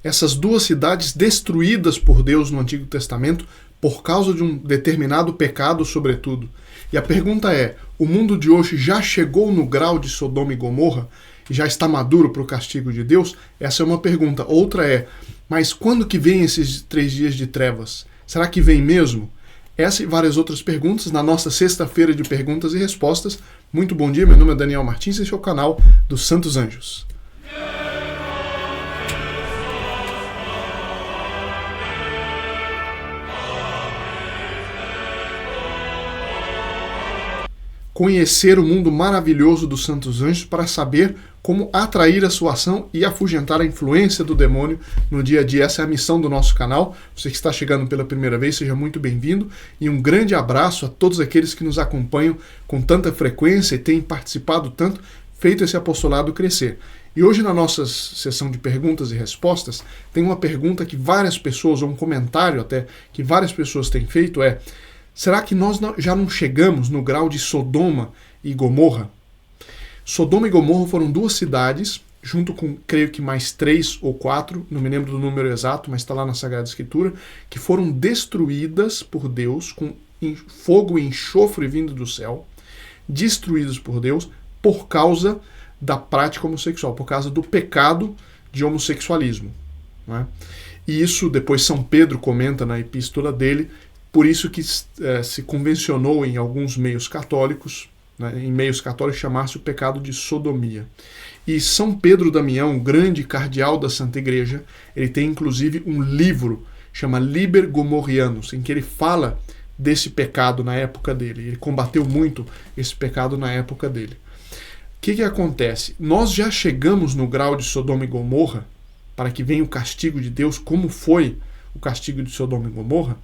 essas duas cidades destruídas por Deus no Antigo Testamento por causa de um determinado pecado, sobretudo. E a pergunta é, o mundo de hoje já chegou no grau de Sodoma e Gomorra e já está maduro para o castigo de Deus? Essa é uma pergunta. Outra é, mas quando que vem esses 3 dias de trevas? Será que vem mesmo? Essa e várias outras perguntas na nossa sexta-feira de perguntas e respostas. Muito bom dia, meu nome é Daniel Martins e esse é o canal dos Santos Anjos. Conhecer o mundo maravilhoso dos Santos Anjos para saber como atrair a sua ação e afugentar a influência do demônio no dia a dia. Essa é a missão do nosso canal. Você que está chegando pela primeira vez, seja muito bem-vindo. E um grande abraço a todos aqueles que nos acompanham com tanta frequência e têm participado tanto, feito esse apostolado crescer. E hoje na nossa sessão de perguntas e respostas, tem uma pergunta que várias pessoas, ou um comentário até, que várias pessoas têm feito é: será que nós já não chegamos no grau de Sodoma e Gomorra? Sodoma e Gomorra foram 2 cidades, junto com, creio que mais 3 ou 4, não me lembro do número exato, mas está lá na Sagrada Escritura, que foram destruídas por Deus, com fogo e enxofre vindo do céu, destruídas por Deus por causa da prática homossexual, por causa do pecado de homossexualismo. Né? E isso depois São Pedro comenta na epístola dele. Por isso que se convencionou em alguns meios católicos, né, em meios católicos, chamar-se o pecado de sodomia. E São Pedro Damião, um grande cardeal da Santa Igreja, ele tem inclusive um livro, chama Liber Gomorrianus, em que ele fala desse pecado na época dele. Ele combateu muito esse pecado na época dele. O que acontece? Nós já chegamos no grau de Sodoma e Gomorra, para que venha o castigo de Deus, como foi o castigo de Sodoma e Gomorra.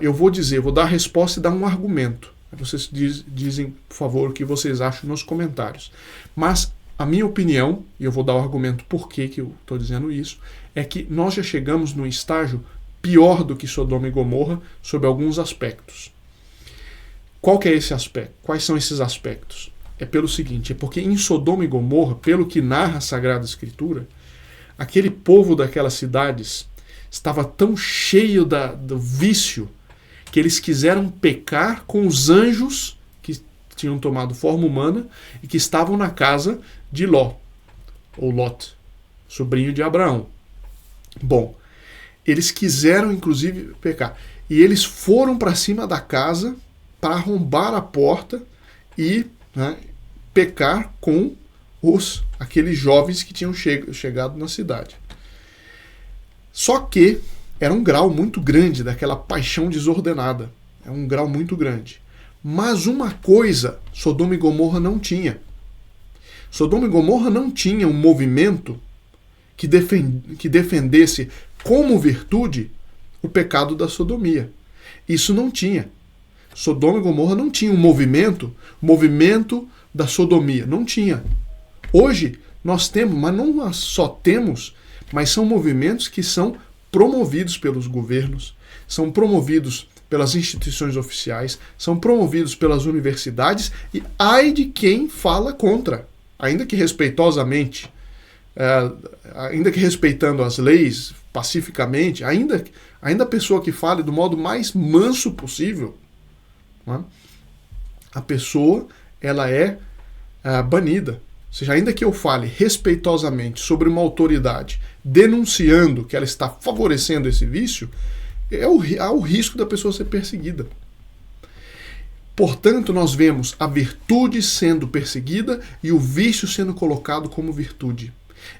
Eu vou dar a resposta e dar um argumento. Vocês dizem, por favor, o que vocês acham nos comentários. Mas a minha opinião, e eu vou dar o argumento por que eu estou dizendo isso, é que nós já chegamos num estágio pior do que Sodoma e Gomorra sob alguns aspectos. Qual que é esse aspecto? Quais são esses aspectos? É pelo seguinte, é porque em Sodoma e Gomorra, pelo que narra a Sagrada Escritura, aquele povo daquelas cidades estava tão cheio do vício que eles quiseram pecar com os anjos que tinham tomado forma humana e que estavam na casa de Ló, ou Lot, sobrinho de Abraão. Bom, eles quiseram inclusive pecar. E eles foram para cima da casa para arrombar a porta e pecar com aqueles jovens que tinham chegado na cidade. Só que era um grau muito grande daquela paixão desordenada. É um grau muito grande. Mas uma coisa Sodoma e Gomorra não tinha. Sodoma e Gomorra não tinha um movimento que defendesse como virtude o pecado da sodomia. Isso não tinha. Sodoma e Gomorra não tinha um movimento da sodomia. Não tinha. Hoje nós temos, mas não só temos, mas são movimentos que são promovidos pelos governos, são promovidos pelas instituições oficiais, são promovidos pelas universidades e ai de quem fala contra, ainda que respeitosamente, ainda que respeitando as leis pacificamente, ainda a pessoa que fale do modo mais manso possível, né? A pessoa ela é banida. Ou seja, ainda que eu fale respeitosamente sobre uma autoridade, denunciando que ela está favorecendo esse vício, há o risco da pessoa ser perseguida. Portanto, nós vemos a virtude sendo perseguida e o vício sendo colocado como virtude.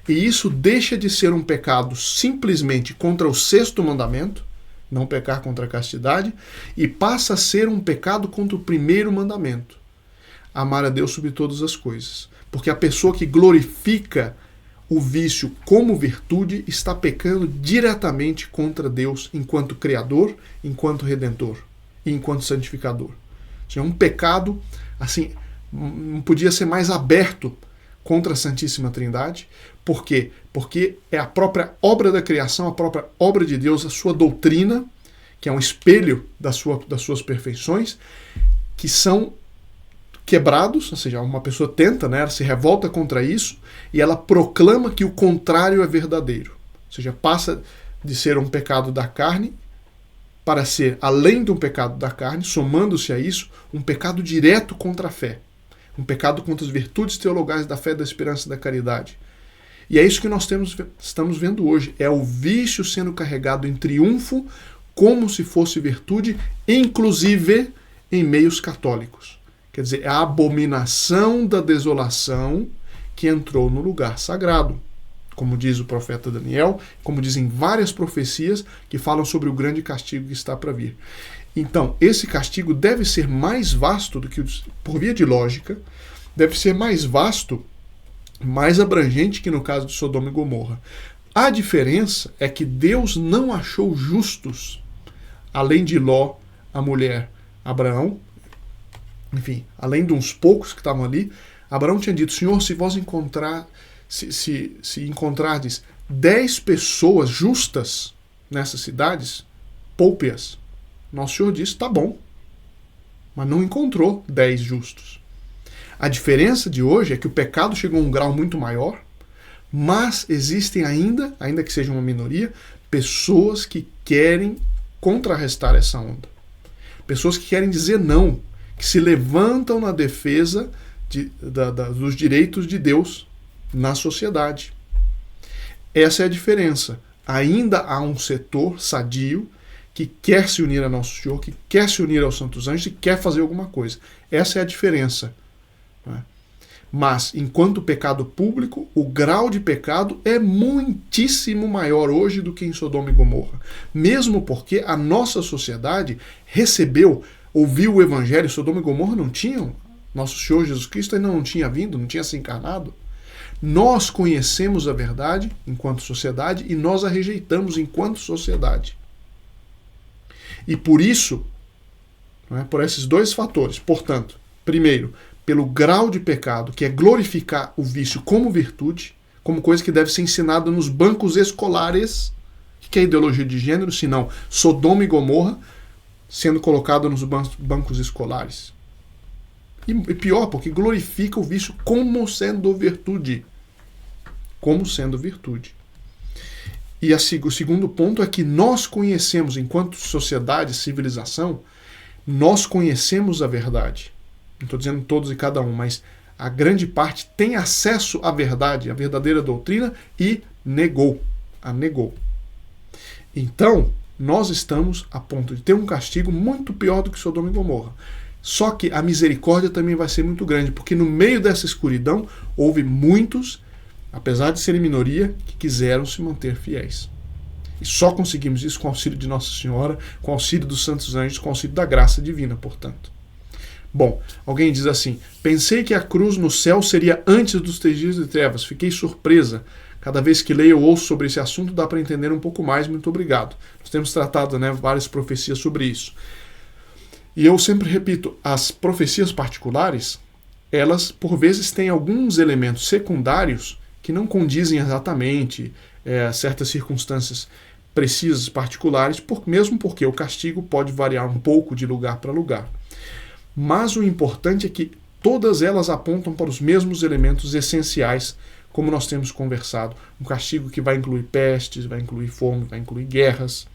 E isso deixa de ser um pecado simplesmente contra o 6º mandamento, não pecar contra a castidade, e passa a ser um pecado contra o 1º mandamento, amar a Deus sobre todas as coisas. Porque a pessoa que glorifica o vício como virtude está pecando diretamente contra Deus enquanto Criador, enquanto Redentor e enquanto Santificador. É um pecado, assim, não podia ser mais aberto contra a Santíssima Trindade. Por quê? Porque é a própria obra da criação, a própria obra de Deus, a sua doutrina, que é um espelho das suas perfeições, que são quebrados, ou seja, uma pessoa tenta, ela se revolta contra isso e ela proclama que o contrário é verdadeiro. seja, passa de ser um pecado da carne para ser, além de um pecado da carne, somando-se a isso, um pecado direto contra a fé. Um pecado contra as virtudes teologais da fé, da esperança e da caridade. E é isso que nós estamos vendo hoje. É o vício sendo carregado em triunfo, como se fosse virtude, inclusive em meios católicos. Quer dizer, é a abominação da desolação que entrou no lugar sagrado. Como diz o profeta Daniel, como dizem várias profecias que falam sobre o grande castigo que está para vir. Então, esse castigo deve ser mais vasto do que, por via de lógica, deve ser mais vasto, mais abrangente que no caso de Sodoma e Gomorra. A diferença é que Deus não achou justos, além de Ló, a mulher, Abraão, enfim, além de uns poucos que estavam ali, Abraão tinha dito: Senhor, se vós encontrardes 10 pessoas justas nessas cidades, poupe-as. Nosso Senhor disse: tá bom, mas não encontrou 10 justos. A diferença de hoje é que o pecado chegou a um grau muito maior, mas existem ainda que seja uma minoria, pessoas que querem contrarrestar essa onda. Pessoas que querem dizer não, que se levantam na defesa dos direitos de Deus na sociedade. Essa é a diferença. Ainda há um setor sadio que quer se unir a Nosso Senhor, que quer se unir aos Santos Anjos e quer fazer alguma coisa. Essa é a diferença. Mas, enquanto pecado público, o grau de pecado é muitíssimo maior hoje do que em Sodoma e Gomorra. Mesmo porque a nossa sociedade ouviu o Evangelho. Sodoma e Gomorra não tinham. Nosso Senhor Jesus Cristo ainda não tinha vindo, não tinha se encarnado. Nós conhecemos a verdade enquanto sociedade e nós a rejeitamos enquanto sociedade. E por isso, por esses dois fatores, portanto, primeiro, pelo grau de pecado, que é glorificar o vício como virtude, como coisa que deve ser ensinada nos bancos escolares, que é ideologia de gênero, senão Sodoma e Gomorra sendo colocado nos bancos escolares. E pior, porque glorifica o vício como sendo virtude. Como sendo virtude. E o segundo ponto é que nós conhecemos, enquanto sociedade, civilização, nós conhecemos a verdade. Não estou dizendo todos e cada um, mas a grande parte tem acesso à verdade, à verdadeira doutrina, e a negou. Então, nós estamos a ponto de ter um castigo muito pior do que Sodoma e Gomorra. Só que a misericórdia também vai ser muito grande, porque no meio dessa escuridão houve muitos, apesar de serem minoria, que quiseram se manter fiéis. E só conseguimos isso com o auxílio de Nossa Senhora, com o auxílio dos santos anjos, com o auxílio da graça divina, portanto. Bom, alguém diz assim: pensei que a cruz no céu seria antes dos 3 dias de trevas. Fiquei surpresa. Cada vez que leio ou ouço sobre esse assunto, dá para entender um pouco mais. Muito obrigado. Nós temos tratado, várias profecias sobre isso. E eu sempre repito, as profecias particulares, elas, por vezes, têm alguns elementos secundários que não condizem exatamente certas circunstâncias precisas, particulares, mesmo porque o castigo pode variar um pouco de lugar para lugar. Mas o importante é que todas elas apontam para os mesmos elementos essenciais, como nós temos conversado. Um castigo que vai incluir pestes, vai incluir fome, vai incluir guerras,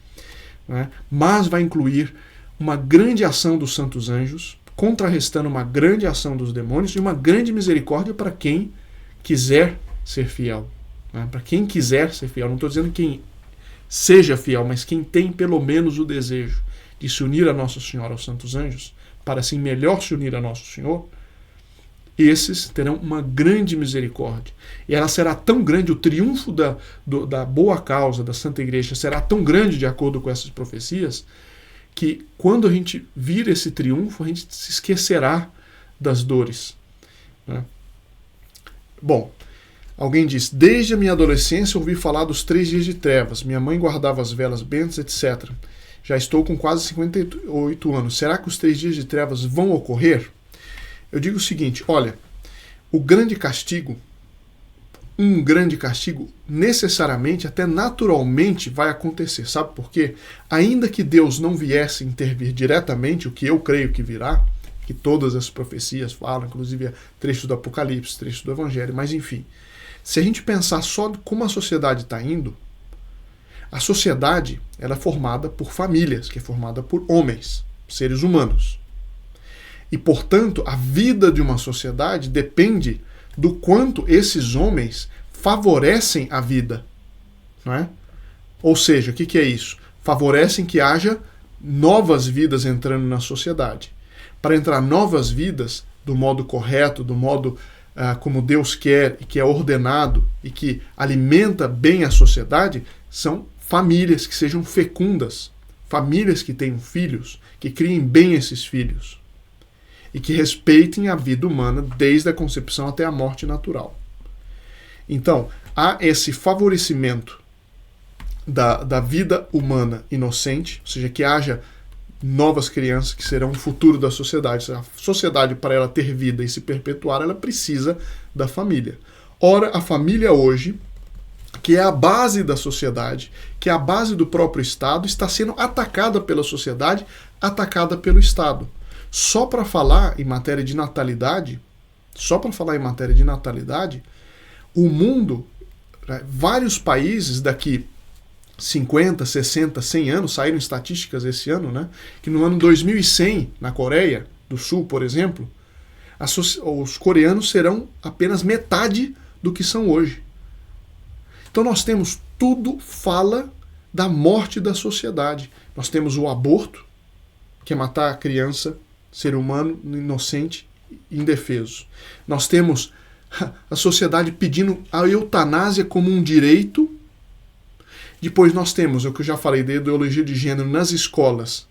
mas vai incluir uma grande ação dos santos anjos, contrarrestando uma grande ação dos demônios e uma grande misericórdia para quem quiser ser fiel. Para quem quiser ser fiel. Não estou dizendo quem seja fiel, mas quem tem pelo menos o desejo de se unir a Nossa Senhora, aos santos anjos, para assim melhor se unir a Nosso Senhor, esses terão uma grande misericórdia. E ela será tão grande, o triunfo da boa causa da Santa Igreja será tão grande, de acordo com essas profecias, que quando a gente vir esse triunfo, a gente se esquecerá das dores. Bom, alguém diz: desde a minha adolescência ouvi falar dos 3 dias de trevas. Minha mãe guardava as velas bentas, etc. Já estou com quase 58 anos. Será que os 3 dias de trevas vão ocorrer? Eu digo o seguinte: olha, um grande castigo necessariamente, até naturalmente vai acontecer. Sabe por quê? Ainda que Deus não viesse intervir diretamente, o que eu creio que virá, que todas as profecias falam, inclusive trechos do Apocalipse, trechos do Evangelho, mas enfim, se a gente pensar só como a sociedade está indo, A sociedade, ela é formada por famílias, que é formada por homens, seres humanos. E, portanto, a vida de uma sociedade depende do quanto esses homens favorecem a vida. Não é? Ou seja, o que é isso? Favorecem que haja novas vidas entrando na sociedade. Para entrar novas vidas do modo correto, do modo como Deus quer e que é ordenado e que alimenta bem a sociedade, são famílias que sejam fecundas, famílias que tenham filhos, que criem bem esses filhos e que respeitem a vida humana desde a concepção até a morte natural. Então, há esse favorecimento da vida humana inocente, ou seja, que haja novas crianças que serão o futuro da sociedade. A sociedade, para ela ter vida e se perpetuar, ela precisa da família. Ora, a família hoje, que é a base da sociedade, que é a base do próprio Estado, está sendo atacada pela sociedade, atacada pelo Estado. Só para falar em matéria de natalidade, o mundo, vários países daqui 50, 60, 100 anos, saíram estatísticas esse ano, né? Que no ano 2100, na Coreia do Sul, por exemplo, os coreanos serão apenas metade do que são hoje. Então nós temos tudo fala da morte da sociedade. Nós temos o aborto, que é matar a criança, ser humano, inocente, indefeso. Nós temos a sociedade pedindo a eutanásia como um direito. Depois nós temos o que eu já falei da ideologia de gênero nas escolas,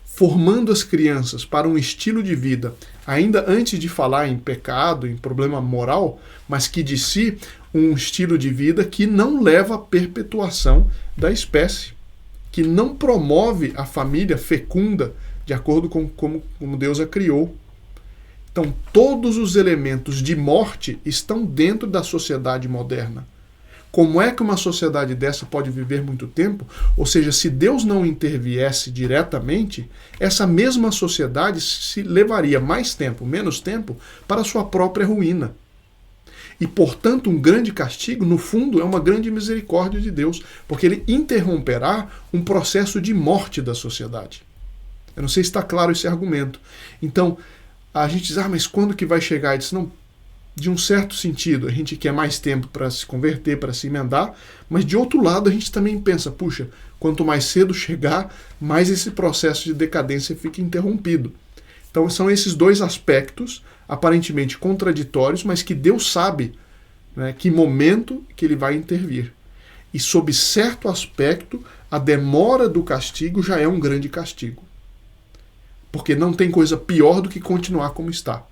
formando as crianças para um estilo de vida, ainda antes de falar em pecado, em problema moral, mas que de si um estilo de vida que não leva à perpetuação da espécie, que não promove a família fecunda de acordo com como Deus a criou. Então todos os elementos de morte estão dentro da sociedade moderna. Como é que uma sociedade dessa pode viver muito tempo? Ou seja, se Deus não interviesse diretamente, essa mesma sociedade se levaria mais tempo, menos tempo, para a sua própria ruína. E, portanto, um grande castigo, no fundo, é uma grande misericórdia de Deus, porque ele interromperá um processo de morte da sociedade. Eu não sei se está claro esse argumento. Então, a gente diz, mas quando que vai chegar? Eu disse, não, de um certo sentido, a gente quer mais tempo para se converter, para se emendar, mas de outro lado a gente também pensa, puxa, quanto mais cedo chegar, mais esse processo de decadência fica interrompido. Então são esses dois aspectos, aparentemente contraditórios, mas que Deus sabe, né, que momento que ele vai intervir. E sob certo aspecto, a demora do castigo já é um grande castigo. Porque não tem coisa pior do que continuar como está.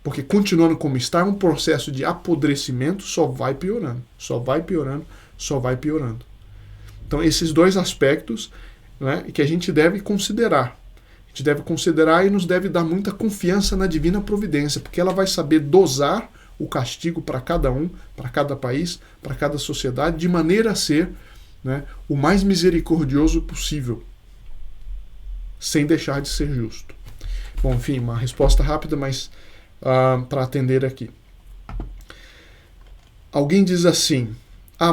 Porque continuando como está, é um processo de apodrecimento, só vai piorando, só vai piorando, só vai piorando. Então esses dois aspectos, né, que a gente deve considerar. A gente deve considerar e nos deve dar muita confiança na divina providência, porque ela vai saber dosar o castigo para cada um, para cada país, para cada sociedade, de maneira a ser, né, o mais misericordioso possível, sem deixar de ser justo. Bom, enfim, uma resposta rápida, mas para atender aqui. Alguém diz assim,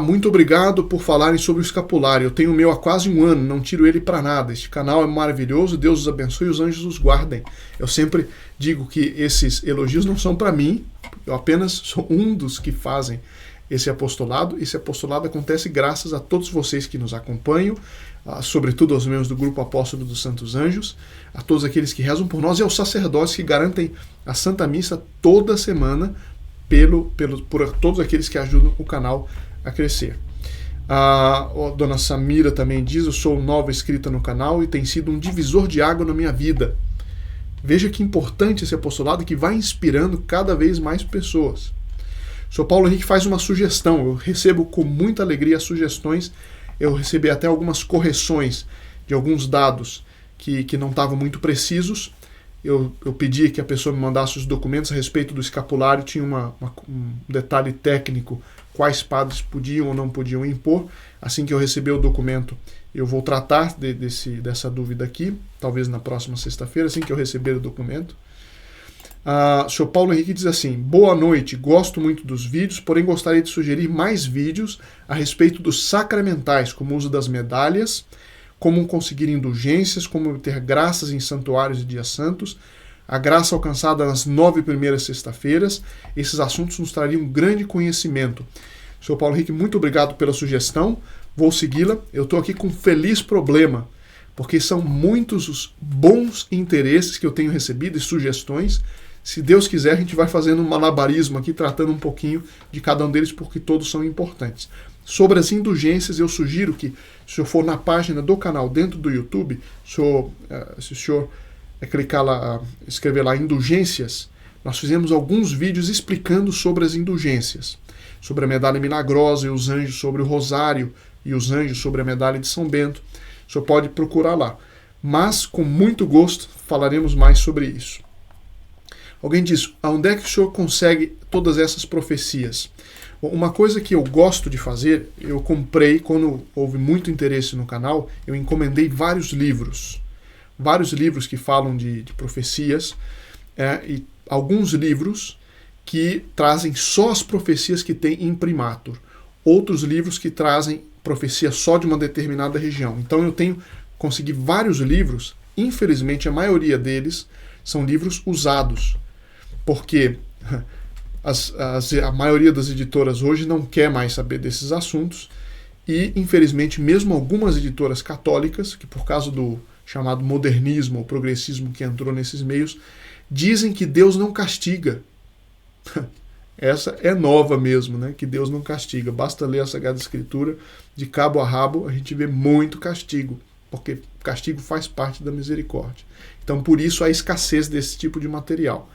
muito obrigado por falarem sobre o escapulário, eu tenho o meu há quase um ano, não tiro ele para nada, este canal é maravilhoso, Deus os abençoe e os anjos os guardem. Eu sempre digo que esses elogios não são para mim, eu apenas sou um dos que fazem esse apostolado acontece graças a todos vocês que nos acompanham, sobretudo aos membros do Grupo Apóstolo dos Santos Anjos, a todos aqueles que rezam por nós e aos sacerdotes que garantem a Santa Missa toda semana por todos aqueles que ajudam o canal a crescer. A dona Samira também diz, eu sou nova inscrita no canal e tem sido um divisor de água na minha vida. Veja que importante esse apostolado que vai inspirando cada vez mais pessoas. O Sr. Paulo Henrique faz uma sugestão, eu recebo com muita alegria as sugestões, eu recebi até algumas correções de alguns dados que não estavam muito precisos. Eu pedi que a pessoa me mandasse os documentos a respeito do escapulário, tinha um detalhe técnico, quais padres podiam ou não podiam impor. Assim que eu receber o documento, eu vou tratar dessa dúvida aqui, talvez na próxima sexta-feira, assim que eu receber o documento. O Sr. Paulo Henrique diz assim: boa noite, gosto muito dos vídeos, porém gostaria de sugerir mais vídeos a respeito dos sacramentais, como o uso das medalhas, como conseguir indulgências, como obter graças em santuários e dias santos, a graça alcançada nas 9 primeiras sexta-feiras. Esses assuntos nos trariam um grande conhecimento. Sr. Paulo Henrique, muito obrigado pela sugestão, vou segui-la. Eu estou aqui com um feliz problema, porque são muitos os bons interesses que eu tenho recebido e sugestões. Se Deus quiser, a gente vai fazendo um malabarismo aqui, tratando um pouquinho de cada um deles, porque todos são importantes. Sobre as indulgências, eu sugiro que, se o senhor for na página do canal dentro do YouTube, se o senhor clicar lá, escrever lá indulgências, nós fizemos alguns vídeos explicando sobre as indulgências, sobre a medalha milagrosa e os anjos, sobre o rosário e os anjos, sobre a medalha de São Bento. O senhor pode procurar lá. Mas, com muito gosto, falaremos mais sobre isso. Alguém diz, onde é que o senhor consegue todas essas profecias? Bom, uma coisa que eu gosto de fazer, eu comprei, quando houve muito interesse no canal, eu encomendei vários livros que falam de profecias, e alguns livros que trazem só as profecias que tem imprimatur, outros livros que trazem profecia só de uma determinada região. Então eu consegui vários livros, infelizmente a maioria deles são livros usados, porque a maioria das editoras hoje não quer mais saber desses assuntos e, infelizmente, mesmo algumas editoras católicas, que por causa do chamado modernismo ou progressismo que entrou nesses meios, dizem que Deus não castiga. Essa é nova mesmo, né? Que Deus não castiga. Basta ler a Sagrada Escritura, de cabo a rabo, a gente vê muito castigo, porque castigo faz parte da misericórdia. Então, por isso, a escassez desse tipo de material.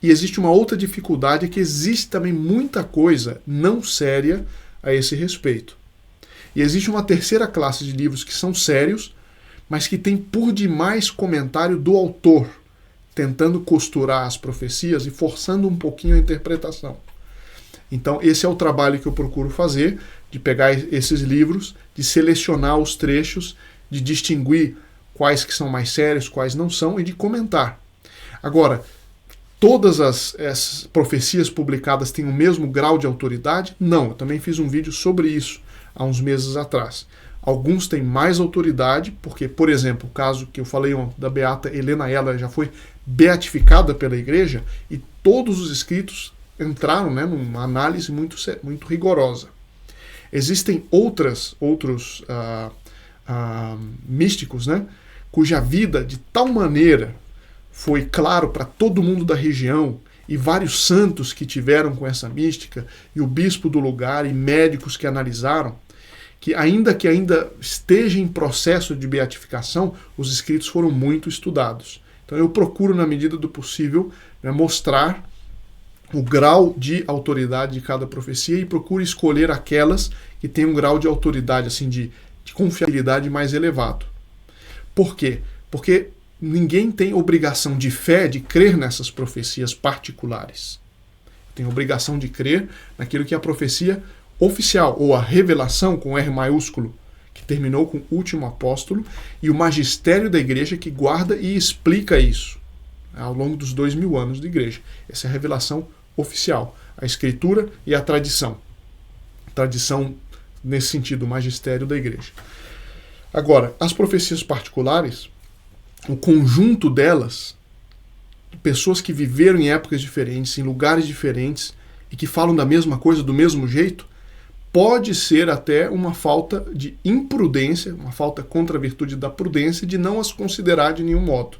E existe uma outra dificuldade, é que existe também muita coisa não séria a esse respeito. E existe uma terceira classe de livros que são sérios, mas que tem por demais comentário do autor, tentando costurar as profecias e forçando um pouquinho a interpretação. Então, esse é o trabalho que eu procuro fazer, de pegar esses livros, de selecionar os trechos, de distinguir quais que são mais sérios, quais não são, e de comentar. Agora, todas as profecias publicadas têm o mesmo grau de autoridade? Não, eu também fiz um vídeo sobre isso há uns meses atrás. Alguns têm mais autoridade, porque, por exemplo, o caso que eu falei da beata Helena, ela já foi beatificada pela igreja e todos os escritos entraram, né, numa análise muito rigorosa. Existem outros místicos, né, cuja vida de tal maneira foi claro para todo mundo da região, e vários santos que tiveram com essa mística, e o bispo do lugar, e médicos que analisaram, que ainda esteja em processo de beatificação, os escritos foram muito estudados. Então eu procuro, na medida do possível, né, mostrar o grau de autoridade de cada profecia e procuro escolher aquelas que têm um grau de autoridade, assim, de confiabilidade mais elevado. Por quê? Porque ninguém tem obrigação de fé de crer nessas profecias particulares. Tem obrigação de crer naquilo que é a profecia oficial, ou a revelação, com R maiúsculo, que terminou com o último apóstolo, e o magistério da igreja que guarda e explica isso ao longo dos 2000 anos de igreja. Essa é a revelação oficial, a escritura e a tradição. Tradição, nesse sentido, o magistério da igreja. Agora, as profecias particulares, o conjunto delas, pessoas que viveram em épocas diferentes, em lugares diferentes, e que falam da mesma coisa do mesmo jeito, pode ser até uma falta de imprudência, uma falta contra a virtude da prudência, de não as considerar de nenhum modo.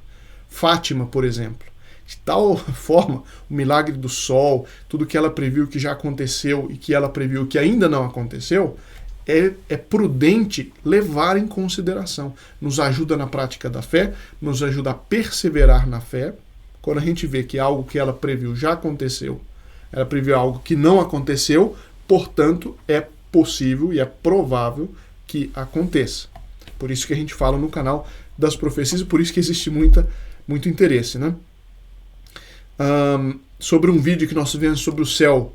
Fátima, por exemplo, de tal forma, o milagre do sol, tudo que ela previu que já aconteceu e que ela previu que ainda não aconteceu, é prudente levar em consideração. Nos ajuda na prática da fé, nos ajuda a perseverar na fé. Quando a gente vê que algo que ela previu já aconteceu, ela previu algo que não aconteceu, portanto, é possível e é provável que aconteça. Por isso que a gente fala no canal das profecias e por isso que existe muito interesse, né? Sobre um vídeo que nós vemos sobre o céu,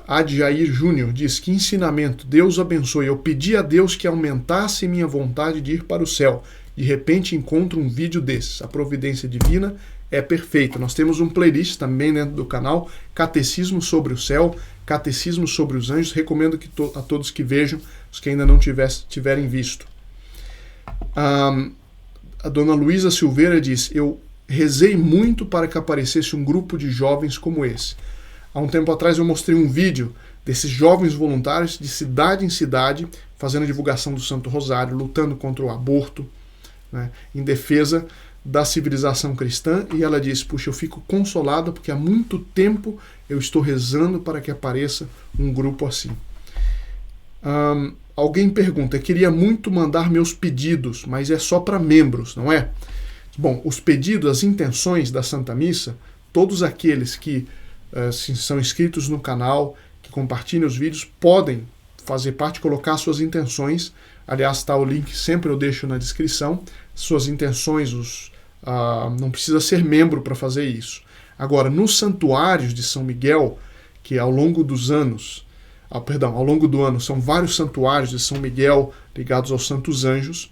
Adjair Júnior diz: que ensinamento, Deus abençoe. Eu pedi a Deus que aumentasse minha vontade de ir para o céu. De repente encontro um vídeo desses. A providência divina é perfeita. Nós temos um playlist também dentro do canal, Catecismo sobre o Céu, Catecismo sobre os Anjos. Recomendo a todos que vejam, os que ainda não tiverem visto. A dona Luísa Silveira diz: eu rezei muito para que aparecesse um grupo de jovens como esse. Há um tempo atrás eu mostrei um vídeo desses jovens voluntários de cidade em cidade, fazendo divulgação do Santo Rosário, lutando contra o aborto, né, em defesa da civilização cristã, e ela disse: puxa, eu fico consolada porque há muito tempo eu estou rezando para que apareça um grupo assim. Alguém pergunta: queria muito mandar meus pedidos, mas é só para membros, não é? Bom, os pedidos, as intenções da Santa Missa, todos aqueles que são inscritos no canal, que compartilham os vídeos, podem fazer parte, colocar suas intenções. Aliás, está o link, sempre eu deixo na descrição, suas intenções, não precisa ser membro para fazer isso. Agora, nos santuários de São Miguel, que ao longo dos anos, ao longo do ano, são vários santuários de São Miguel ligados aos Santos Anjos,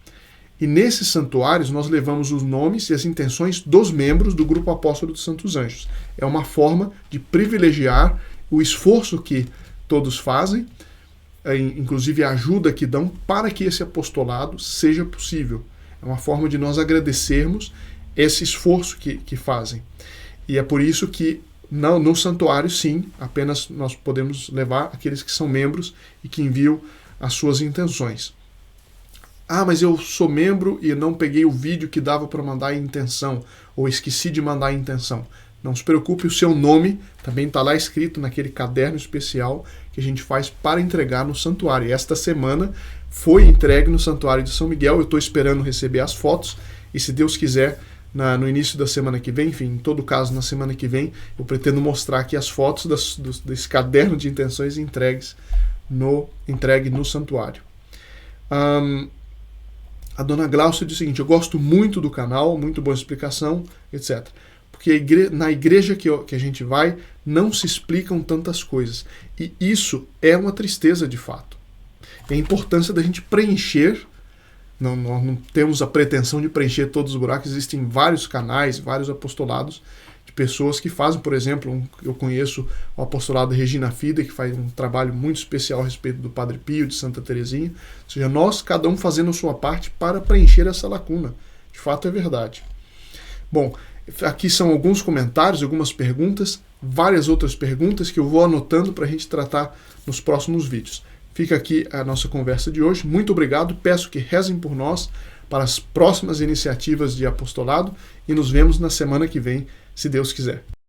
e nesses santuários nós levamos os nomes e as intenções dos membros do Grupo Apóstolo dos Santos Anjos. É uma forma de privilegiar o esforço que todos fazem, inclusive a ajuda que dão para que esse apostolado seja possível. É uma forma de nós agradecermos esse esforço que fazem. E é por isso que no santuário, sim, apenas nós podemos levar aqueles que são membros e que enviam as suas intenções. Mas eu sou membro e não peguei o vídeo que dava para mandar a intenção, ou esqueci de mandar a intenção. Não se preocupe, o seu nome também está lá escrito naquele caderno especial que a gente faz para entregar no santuário. E esta semana foi entregue no santuário de São Miguel. Eu estou esperando receber as fotos e, se Deus quiser, no início da semana que vem, enfim, em todo caso, na semana que vem, eu pretendo mostrar aqui as fotos desse caderno de intenções entregue no santuário. A dona Glaucia diz o seguinte: eu gosto muito do canal, muito boa explicação, etc. Porque na igreja que a gente vai, não se explicam tantas coisas. E isso é uma tristeza de fato. É a importância da gente preencher. Nós não temos a pretensão de preencher todos os buracos. Existem vários canais, vários apostolados de pessoas que fazem, por exemplo, eu conheço o apostolado Regina Fida, que faz um trabalho muito especial a respeito do Padre Pio, de Santa Teresinha. Ou seja, nós, cada um fazendo a sua parte para preencher essa lacuna. De fato é verdade. Bom, aqui são alguns comentários, algumas perguntas, várias outras perguntas que eu vou anotando para a gente tratar nos próximos vídeos. Fica aqui a nossa conversa de hoje. Muito obrigado. Peço que rezem por nós para as próximas iniciativas de apostolado e nos vemos na semana que vem, se Deus quiser.